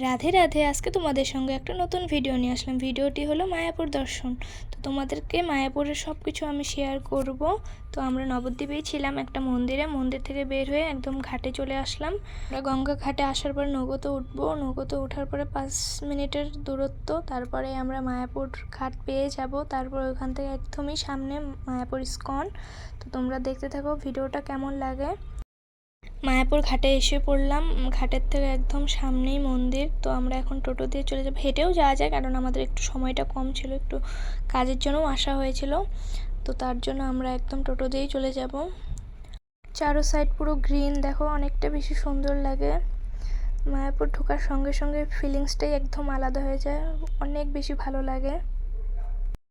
রাধে রাধে। আজকে তোমাদের সঙ্গে একটা নতুন ভিডিও নিয়ে আসলাম। ভিডিওটি হলো মায়াপুর দর্শন। তো তোমাদেরকে মায়াপুরের সব কিছু আমি শেয়ার করব। তো আমরা নবদ্বীপেই ছিলাম একটা মন্দির থেকে বের হয়ে একদম ঘাটে চলে আসলাম। আমরা গঙ্গা ঘাটে আসার পর নৌকোতে উঠবো। নৌকোতে ওঠার পরে 5 মিনিটের দূরত্ব, তারপরে আমরা মায়াপুর ঘাট পেয়ে যাব। তারপর ওখান থেকে একদমই সামনে মায়াপুর ইস্কন। তো তোমরা দেখতে থাকো ভিডিওটা কেমন লাগে। মায়াপুর ঘাটে এসে পড়লাম। ঘাটের থেকে একদম সামনেই মন্দির। তো আমরা এখন টোটো দিয়ে চলে যাব। হেঁটেও যাওয়া যায়, কারণ আমাদের একটু সময়টা কম ছিল, একটু কাজের জন্যও আসা হয়েছিল। তো তার জন্য আমরা একদম টোটো দিয়েই চলে যাব। চারো সাইড পুরো গ্রিন, দেখো অনেকটা বেশি সুন্দর লাগে। মায়াপুর ঢোকার সঙ্গে সঙ্গে ফিলিংসটাই একদম আলাদা হয়ে যায়, অনেক বেশি ভালো লাগে।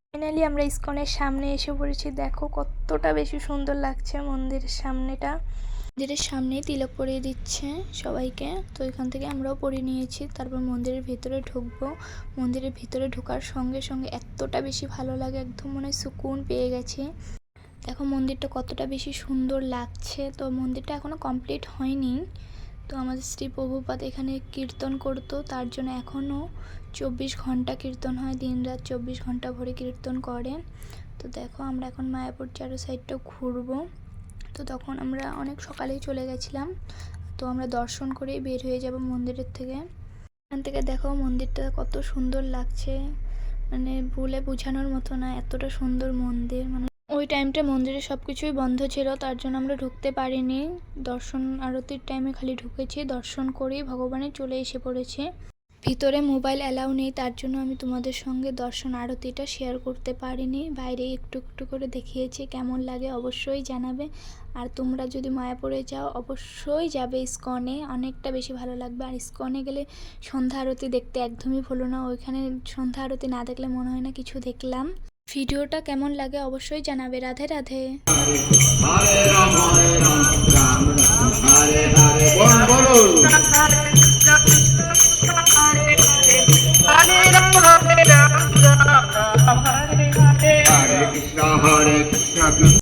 ফাইনালি আমরা ইস্কনের সামনে এসে পড়েছি। দেখো কতটা বেশি সুন্দর লাগছে মন্দিরের সামনেটা। মন্দিরের সামনেই তিলক পরিয়ে দিচ্ছে সবাইকে। তো এখান থেকে আমরাও পরিয়ে নিয়েছি। তারপর মন্দিরের ভিতরে ঢুকবো। মন্দিরের ভিতরে ঢোকার সঙ্গে সঙ্গে এতটা বেশি ভালো লাগে, একদম মনে হয় সুকুন পেয়ে গেছি। দেখো মন্দিরটা কতটা বেশি সুন্দর লাগছে। তো মন্দিরটা এখনও কমপ্লিট হয়নি। তো আমাদের শ্রী প্রভুপাদ এখানে কীর্তন করতো, তার জন্য এখনও 24 ঘন্টা কীর্তন হয়, দিন রাত 24 ঘন্টা ভরে কীর্তন করে। তো দেখো আমরা এখন মায়াপুর চারো সাইডটা ঘুরবো। তো তখন আমরা অনেক সকালেই চলে গেছিলাম। তো আমরা দর্শন করেই বের হয়ে যাব মন্দিরের থেকে। এখান থেকে দেখো মন্দিরটা কত সুন্দর লাগছে, মানে বলে বোঝানোর মতো না, এতটা সুন্দর মন্দির। মানে ওই টাইমটা মন্দিরে সব কিছুই বন্ধ ছিল, তার জন্য আমরা ঢুকতে পারিনি। দর্শন আরতির টাইমে খালি ঢুকেছি, দর্শন করেই ভগবানের চলে এসে পড়েছে। ভিতরে মোবাইল অ্যালাউ নেই, তার জন্য আমি তোমাদের সঙ্গে দর্শন আরতিটা শেয়ার করতে পারিনি। বাইরে একটু একটু করে দেখিয়েছি। কেমন লাগে অবশ্যই জানাবে। আর তোমরা যদি মায়াপুরে যাও অবশ্যই যাবে ইস্কনে, অনেকটা বেশি ভালো লাগবে। আর ইস্কনে গেলে সন্ধ্যা আরতি দেখতে একদমই ভুলো না। ওইখানে সন্ধ্যা আরতি না দেখলে মনে হয় না কিছু দেখলাম। ভিডিওটা কেমন লাগে অবশ্যই জানাবে। রাধে রাধে।